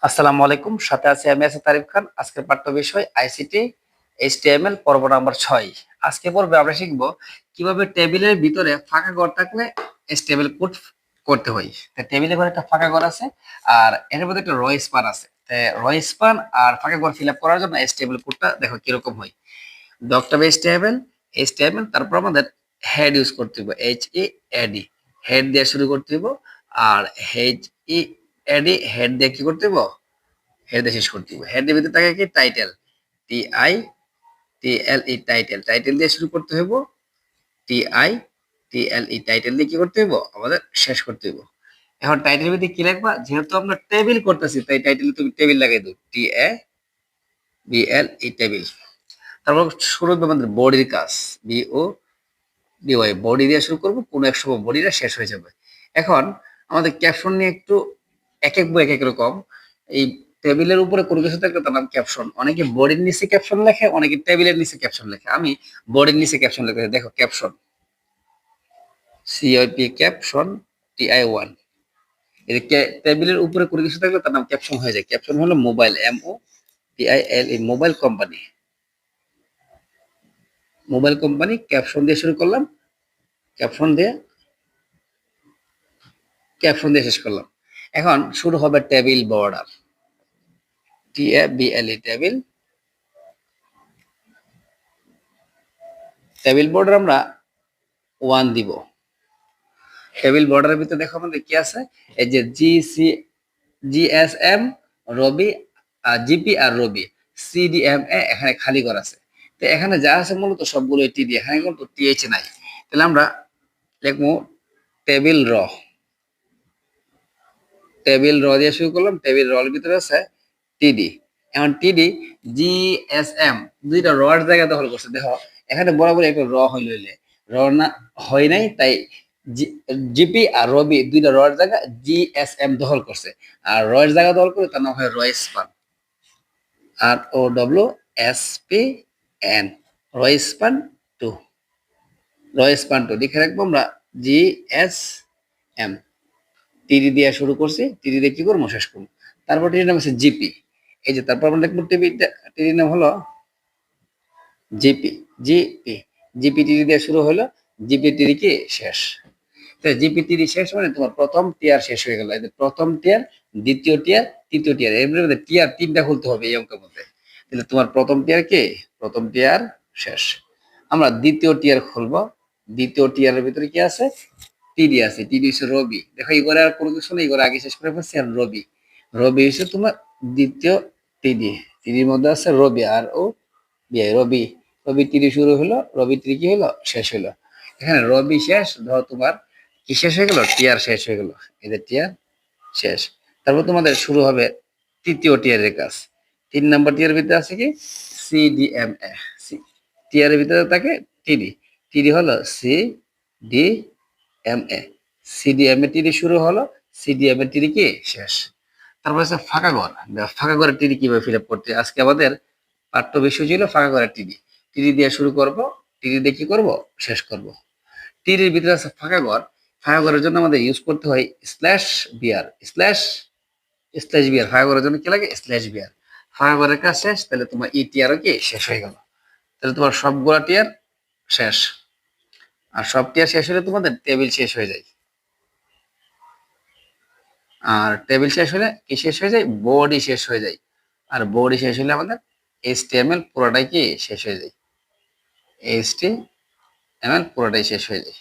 আসসালামু আলাইকুম, সাথে আছি আমি আছি তারিফ খান। আজকের পাঠ্য বিষয় আইসিটি এইচটিএমএল পর্ব নাম্বার 6। আজকে পর্বে আমরা শিখব কিভাবে টেবিলের ভিতরে ফাঁকা ঘর থাকলে এইচটিএমএল কোড করতে হয়। তো টেবিলের ঘরে একটা ফাঁকা ঘর আছে আর এর মধ্যে একটা র স্পান আছে। তো র স্পান আর ফাঁকা ঘর ফিল আপ করার জন্য এইচটিএমএল কোডটা দেখো কিরকম হয়। ডক্টর এইচটিএমএল তারপর আমাদের হেড ইউজ করতে হবে, HEAD, হেড দিয়ে শুরু করতে হবে। আর HEAD হেড দিয়ে কি করতে হবে, হেড দিয়ে শেষ করতে হবে। হেড এর ভিতরে থাকে কি টাইটেল, TITLE টাইটেল, টাইটেল দিয়ে শুরু করতে হবে। TITLE টাইটেল দিয়ে কি করতে হবে, আমাদের শেষ করতে হবে। এখন টাইটেলের ভিতরে কি লিখবা, যেহেতু আমরা টেবিল করতেছি তাই টাইটেলে তুমি টেবিল লাগাই দাও, TABLE টেবিল। তারপর শুরু হবে আমাদের বডির কাজ, BODY, বডি দিয়ে শুরু করবো, কোনো এক সময় বডিটা শেষ হয়ে যাবে। এখন আমাদের ক্যাপশন নিয়ে একটু এক এক বই এক এক রকম। এই টেবিলের উপরে কোনো কিছু থাকলে তার নাম ক্যাপশন। অনেকে বডির নিচে ক্যাপশন লেখে, অনেকে টেবিলের নিচে ক্যাপশন লেখে। আমি বডির নিচে ক্যাপশন লিখে, দেখো ক্যাপশন, CIP ক্যাপশন, TI1। এদিকে টেবিলের উপরে কোনো কিছু থাকলে তার নাম ক্যাপশন হয়ে যায়। ক্যাপশন হলো mobile, MOBILE, mobile company, mobile company. Caption দিয়ে শুরু করলাম, ক্যাপশন দিয়ে শেষ করলাম। এখন শুরু হবে table border, TABLE table. Table border আমরা 1 দিব। টেবিল বর্ডারের ভিতরে দেখো আমাদের কি আছে, এই যে GSM, রবি, GP আর রবি, CDMA এখানে খালি ঘর আছে। তো এখানে যা আছে মূলত সবগুলো TD, এখানে কিন্তু TH নাই। তাহলে আমরা লিখবো টেবিল র, টেবিল র দিয়ে শুরু করলাম। টেবিল র এর ভিতরে আছে TD। এখন TD GSM দুইটা রড জায়গা দখল করছে। দেখো এখানে বরাবর একটা র হইল, র না হয় নাই, তাই জিপি আর রবি দুইটা রড জায়গা GSM দখল করছে। আর রয়ের জায়গা দখল করে তার নাম হয় রয়েস্পান, ROSSPN, রয়েস্পান 2, রয়েস্পান 2 লিখে রাখবো আমরা। GSM TD দিয়ে শুরু করছি, TD দিয়ে কি করবো, শেষ করবো। তারপর টিডির নাম হচ্ছে জিপি। এই যে তারপর আমরা লিখবো টিডির নাম হলো জিপি, জিপি টিডি দিয়ে শুরু হলো, জিপি টিডি কি শেষ। জিপি টিডি শেষ মানে তোমার প্রথম টিয়ার শেষ হয়ে গেল। প্রথম টিয়ার, দ্বিতীয় টিয়ার, তৃতীয় টিয়ার, এর মধ্যে টিয়ার 3টা খুলতে হবে এই অঙ্কের মধ্যে। তাহলে তোমার প্রথম টিয়ার কি, প্রথম টিয়ার শেষ। আমরা দ্বিতীয় টিয়ার খুলবো। দ্বিতীয় টিয়ারের ভিতরে কি আছে, টিডি আছে। টিডি হচ্ছে রবি। দেখো এই ঘরে আর কোনো কিছু নেই, ঘরে আগে শেষ করে ফেলছি। আর রবি, রবি হচ্ছে তোমার দ্বিতীয় টিডি। টিডির মধ্যে আছে রবি, আর ও বিআই, রবি। রবি টিডি শুরু হলো, রবি টিডি কি হলো, শেষ হলো। এখানে রবি শেষ, ধরো তোমার কি শেষ হয়ে গেল, টিয়ার শেষ হয়ে গেল, এদের টিয়ার শেষ। তারপর তোমাদের শুরু হবে তৃতীয় টিয়ারের কাজ। 3 নম্বর টিয়ার ভিতরে আছে কি, CDMA, টিয়ারের ভিতরে থাকে টিডি। টিডি হলো CDMA, CDMA টিডি শুরু হলো, CDMA টিডি কি শেষ। তারপর আছে ফাঁকা ঘর। ফাঁকা ঘরের টিডি কিভাবে ফিল আপ করতে, আজকে আমাদের পাঠ্য বিষয় ছিল ফাঁকা ঘরের টিডি। টিডি দিয়ে শুরু করব, টিডি দিয়ে কি করব, শেষ করব। টিডির ভিতরে আছে ফাঁকা ঘর। ফাঁকা ঘরের জন্য আমাদের ইউজ করতে হয় স্ল্যাশ বিআর, স্ল্যাশ বিআর। ফাঁকা ঘরের জন্য কি লাগে, স্ল্যাশ বিআর। ফাঁকা ঘরের কাজ শেষ, তাহলে তোমার টিআরও কি শেষ হয়ে গেল। তাহলে তোমার সবগুলা টিয়ার শেষ। আর সব টিয়ার শেষ হলে তোমাদের টেবিল শেষ হয়ে যায়। আর টেবিল শেষ হলে কি শেষ হয়ে যায়, বডি শেষ হয়ে যায়। আর বডি শেষ হলে আমাদের HTML পুরোটাই কি শেষ হয়ে যায়, HTML পুরোটাই শেষ হয়ে যায়।